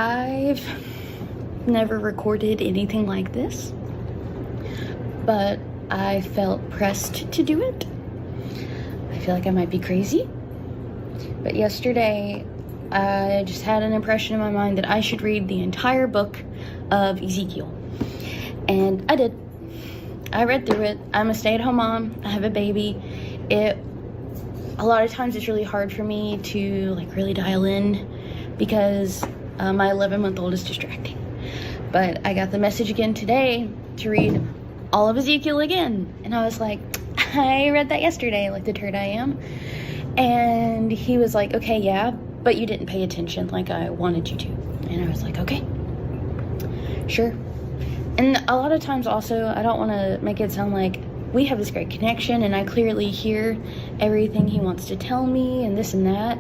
I've never recorded anything like this, but I felt pressed to do it. I feel like I might be crazy, but yesterday I just had an impression in my mind that I should read the entire book of Ezekiel, and I did. I read through it. I'm a stay-at-home mom. I have a baby. A lot of times it's really hard for me to really dial in because my 11-month-old is distracting. But I got the message again today to read all of Ezekiel again, and I was like, I read that yesterday, like the turd I am. And he was like, okay, yeah, but you didn't pay attention like I wanted you to. And I was like, okay, sure. And a lot of times also, I don't want to make it sound like we have this great connection and I clearly hear everything he wants to tell me and this and that.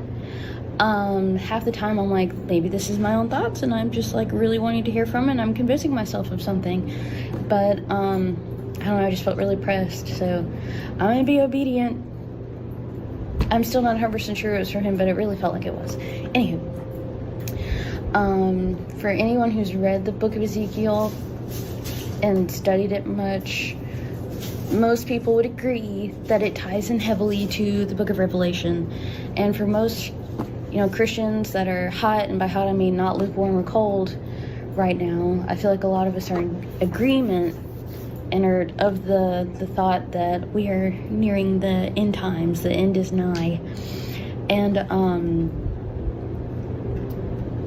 Half the time I'm like, maybe this is my own thoughts and I'm just really wanting to hear from it and I'm convincing myself of something. But, I don't know, I just felt really pressed. So I'm going to be obedient. I'm still not 100% sure it was for him, but it really felt like it was. Anywho, for anyone who's read the book of Ezekiel and studied it much, most people would agree that it ties in heavily to the book of Revelation. And for most, Christians that are hot, and by hot I mean not lukewarm or cold right now, I feel like a lot of us are in agreement and are of the thought that we are nearing the end times, the end is nigh. And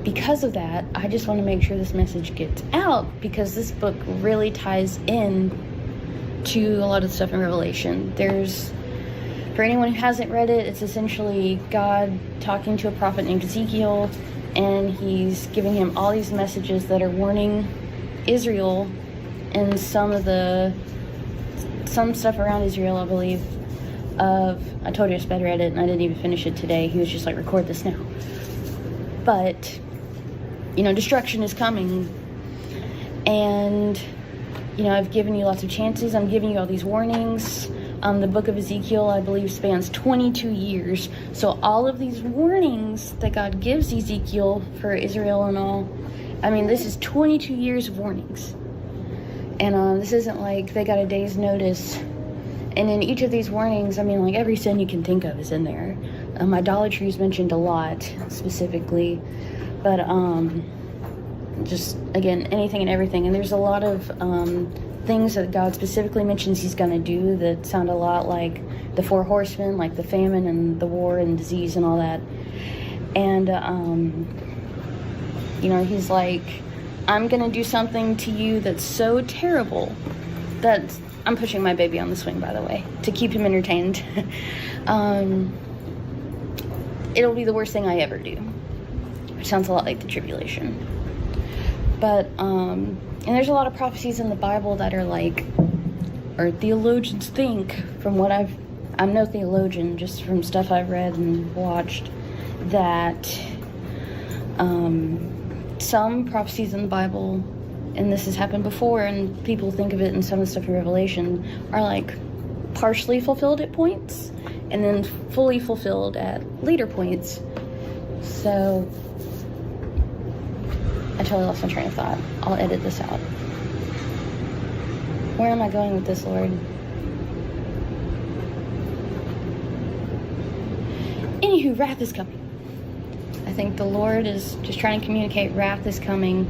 because of that, I just want to make sure this message gets out, because this book really ties in to a lot of the stuff in Revelation. For anyone who hasn't read it, it's essentially God talking to a prophet named Ezekiel, and he's giving him all these messages that are warning Israel and some stuff around Israel, I believe. I told you I sped read it and I didn't even finish it today. He was just like, record this now. But, destruction is coming. And, I've given you lots of chances. I'm giving you all these warnings. The book of Ezekiel, I believe, spans 22 years. So all of these warnings that God gives Ezekiel for Israel and all, this is 22 years of warnings. And this isn't like they got a day's notice. And in each of these warnings, every sin you can think of is in there. Idolatry is mentioned a lot, specifically. But, just, again, anything and everything. And there's a lot of things that God specifically mentions he's going to do that sound a lot like the 4 horsemen, like the famine and the war and disease and all that. And, he's like, I'm going to do something to you that's so terrible that... I'm pushing my baby on the swing, by the way, to keep him entertained. It'll be the worst thing I ever do. Which sounds a lot like the tribulation. But, and there's a lot of prophecies in the Bible that are or theologians think, from what I'm no theologian, just from stuff I've read and watched, that some prophecies in the Bible, and this has happened before, and people think of it in some of the stuff in Revelation, are partially fulfilled at points, and then fully fulfilled at later points. So, I totally lost my train of thought. I'll edit this out. Where am I going with this, Lord? Anywho, wrath is coming. I think the Lord is just trying to communicate wrath is coming.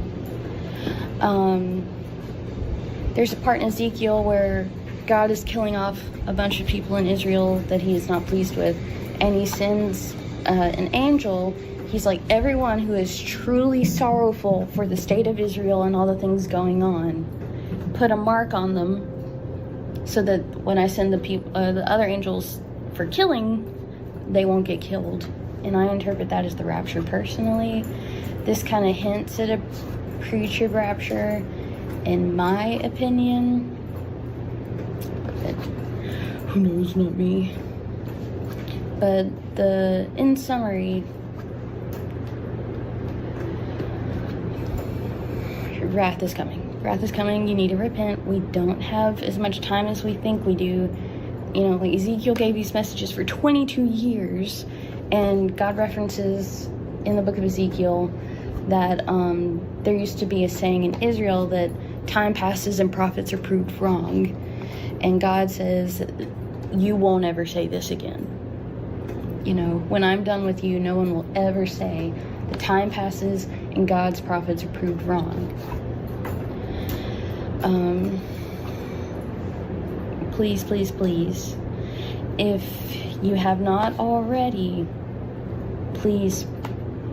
There's a part in Ezekiel where God is killing off a bunch of people in Israel that he is not pleased with, and he sends an angel. He's like, everyone who is truly sorrowful for the state of Israel and all the things going on, put a mark on them, so that when I send the other angels for killing, they won't get killed. And I interpret that as the rapture personally. This kind of hints at a pre-trib rapture, in my opinion. But who knows, not me. But in summary, wrath is coming. Wrath is coming. You need to repent. We don't have as much time as we think we do. Ezekiel gave these messages for 22 years, and God references in the book of Ezekiel that there used to be a saying in Israel that time passes and prophets are proved wrong. And God says, you won't ever say this again. You know, when I'm done with you, no one will ever say the time passes and God's prophets are proved wrong. Please, please, please, if you have not already, please,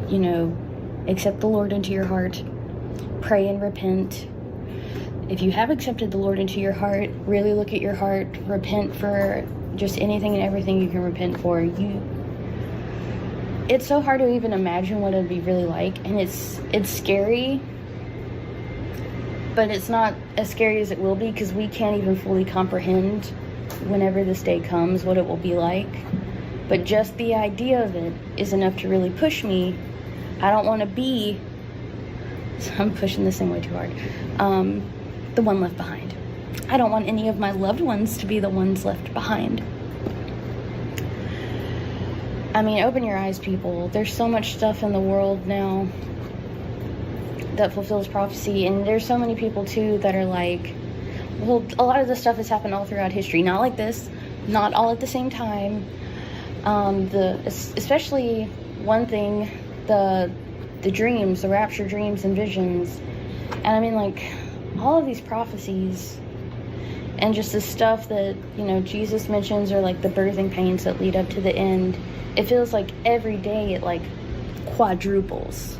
you know, accept the Lord into your heart. Pray and repent. If you have accepted the Lord into your heart, really look at your heart. Repent for just anything and everything you can repent for. It's so hard to even imagine what it'd be really like, and it's scary, but it's not as scary as it will be, because we can't even fully comprehend whenever this day comes what it will be like. But just the idea of it is enough to really push me. I don't want to be, I'm pushing this thing way too hard, the one left behind. I don't want any of my loved ones to be the ones left behind. I mean, open your eyes, people. There's so much stuff in the world now that fulfills prophecy, and there's so many people too that are like, well, a lot of this stuff has happened all throughout history, not like this, not all at the same time. Especially one thing, the dreams, the rapture dreams and visions, and I mean, like, all of these prophecies and just the stuff that, you know, Jesus mentions, or like the birthing pains that lead up to the end. It feels like every day it like quadruples.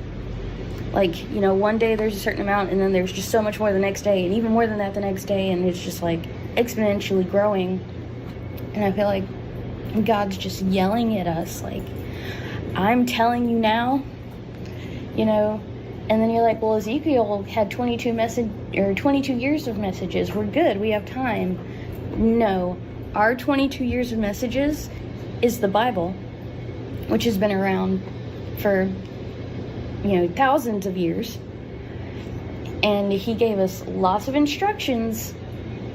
Like, you know, one day there's a certain amount, and then there's just so much more the next day, and even more than that the next day, and it's just like exponentially growing. And I feel like God's just yelling at us, like, I'm telling you now, you know. And then you're like, well, Ezekiel had 22 years of messages. We're good. We have time. No, our 22 years of messages is the Bible, which has been around for, you know, thousands of years. And he gave us lots of instructions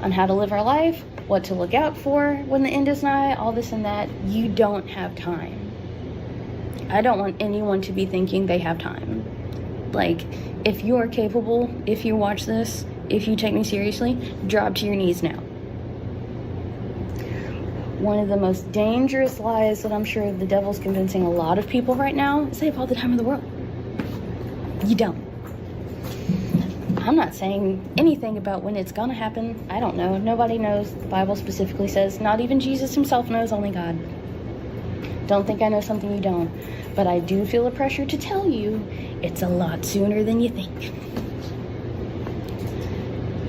on how to live our life, what to look out for when the end is nigh, all this and that. You don't have time. I don't want anyone to be thinking they have time. Like, if you are capable, if you watch this, if you take me seriously, drop to your knees now. One of the most dangerous lies that I'm sure the devil's convincing a lot of people right now is they have all the time in the world. You don't. I'm not saying anything about when it's gonna happen. I don't know. Nobody knows. The Bible specifically says, not even Jesus himself knows, only God. Don't think I know something you don't. But I do feel a pressure to tell you it's a lot sooner than you think.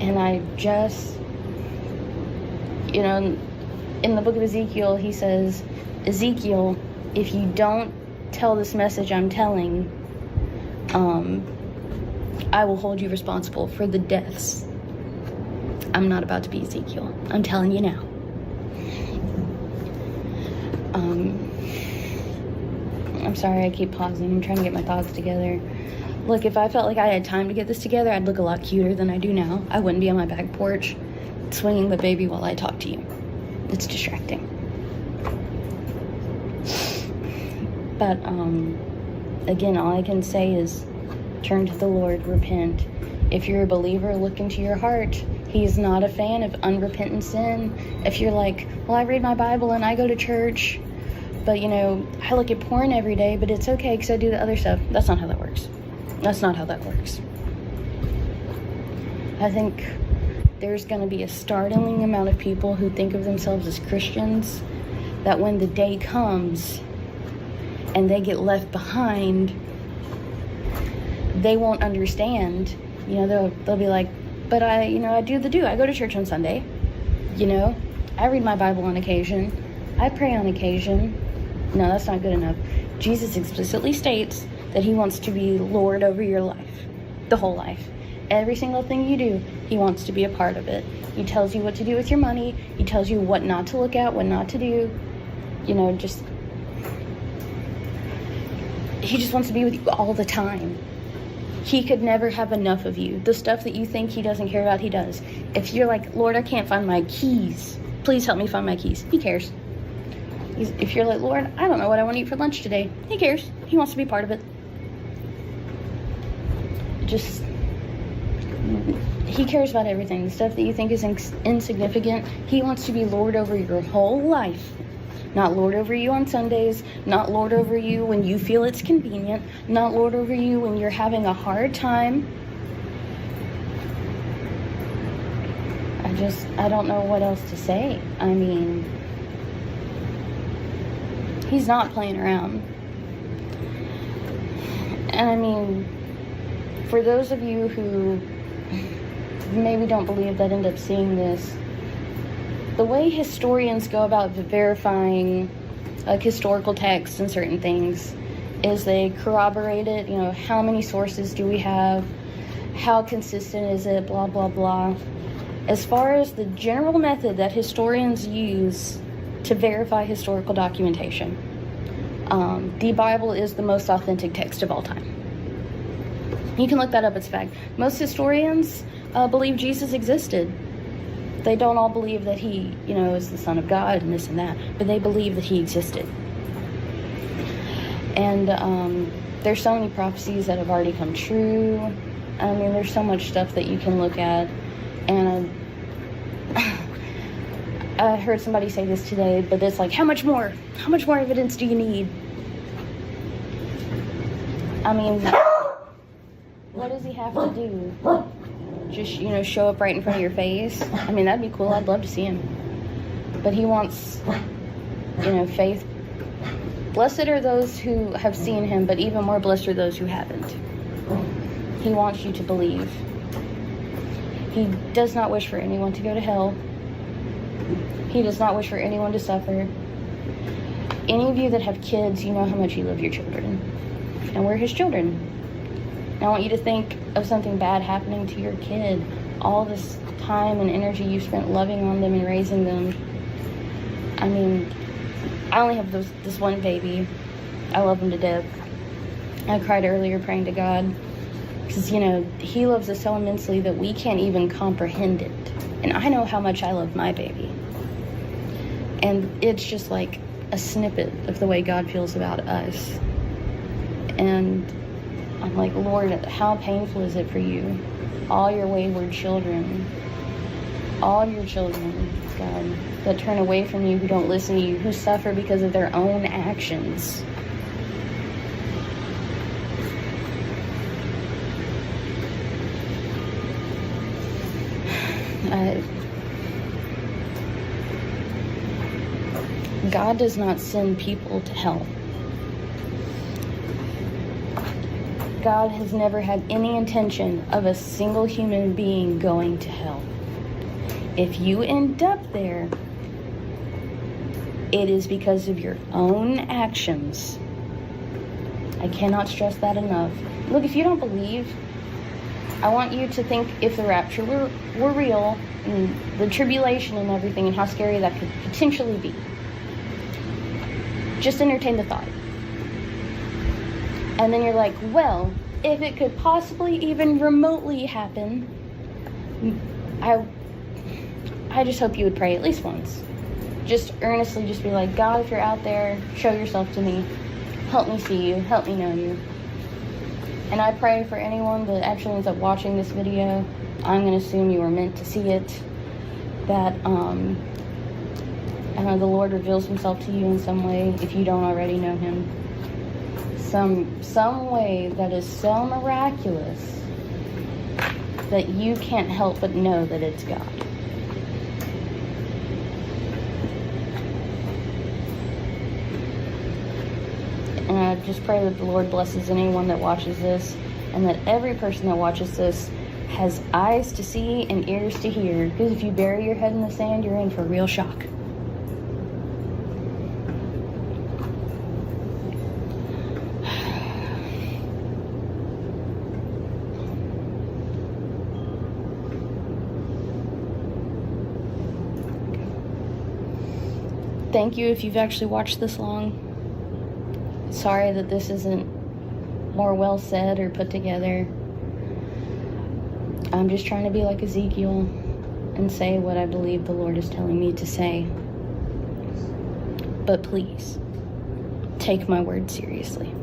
And I just, you know, in the book of Ezekiel, he says, Ezekiel, if you don't tell this message I'm telling, I will hold you responsible for the deaths. I'm not about to be Ezekiel. I'm telling you now. I'm sorry I keep pausing. I'm trying to get my thoughts together. Look, if I felt like I had time to get this together, I'd look a lot cuter than I do now. I wouldn't be on my back porch swinging the baby while I talk to you. It's distracting. But, again, all I can say is turn to the Lord, repent. If you're a believer, look into your heart. He is not a fan of unrepentant sin. If you're like, well, I read my Bible and I go to church, but, you know, I look at porn every day, but it's okay because I do the other stuff. That's not how that works. That's not how that works. I think there's going to be a startling amount of people who think of themselves as Christians, that when the day comes and they get left behind, they won't understand. You know, they'll be like, but I do. I go to church on Sunday. You know, I read my Bible on occasion. I pray on occasion. No, that's not good enough. Jesus explicitly states that he wants to be Lord over your life, the whole life. Every single thing you do, he wants to be a part of it. He tells you what to do with your money. He tells you what not to look at, what not to do. You know, he just wants to be with you all the time. He could never have enough of you. The stuff that you think he doesn't care about, he does. If you're like, Lord, I can't find my keys, please help me find my keys, he cares. If you're like, Lord, I don't know what I want to eat for lunch today, he cares. He wants to be part of it. just, he cares about everything. The stuff that you think is insignificant, he wants to be Lord over your whole life. Not Lord over you on Sundays, not Lord over you when you feel it's convenient, not Lord over you when you're having a hard time. I don't know what else to say. I mean, he's not playing around. And I mean, for those of you who maybe don't believe that end up seeing this, the way historians go about verifying like historical texts and certain things is they corroborate it. You know, how many sources do we have? How consistent is it? Blah, blah, blah. As far as the general method that historians use to verify historical documentation, the Bible is the most authentic text of all time. You can look that up, it's fact. Most historians believe Jesus existed. They don't all believe that he, is the Son of God and this and that, but they believe that he existed. And there's so many prophecies that have already come true. I mean, there's so much stuff that you can look at. And I heard somebody say this today, but it's like, how much more evidence do you need? I mean, what does he have to do? Just, show up right in front of your face? I mean, that'd be cool. I'd love to see him. But he wants, faith. Blessed are those who have seen him, but even more blessed are those who haven't. He wants you to believe. He does not wish for anyone to go to hell. He does not wish for anyone to suffer. Any of you that have kids, you know how much you love your children. And we're his children. And I want you to think of something bad happening to your kid. All this time and energy you spent loving on them and raising them. I mean, I only have this one baby. I love him to death. I cried earlier praying to God. Because, he loves us so immensely that we can't even comprehend it. And I know how much I love my baby. And it's just like a snippet of the way God feels about us. And I'm like, Lord, how painful is it for you? All your wayward children, all your children, God, that turn away from you, who don't listen to you, who suffer because of their own actions. God does not send people to hell. God has never had any intention of a single human being going to hell. If you end up there, it is because of your own actions. I cannot stress that enough. Look, if you don't believe, I want you to think if the rapture were real, and the tribulation and everything, and how scary that could potentially be. Just entertain the thought. And then you're like, well, if it could possibly even remotely happen, I just hope you would pray at least once. Just earnestly just be like, God, if you're out there, show yourself to me. Help me see you. Help me know you. And I pray for anyone that actually ends up watching this video, I'm going to assume you were meant to see it, that the Lord reveals himself to you in some way, if you don't already know him. Some way that is so miraculous that you can't help but know that it's God. And I just pray that the Lord blesses anyone that watches this, and that every person that watches this has eyes to see and ears to hear. Because if you bury your head in the sand, you're in for real shock. Thank you if you've actually watched this long. Sorry that this isn't more well said or put together. I'm just trying to be like Ezekiel and say what I believe the Lord is telling me to say. But please, take my word seriously.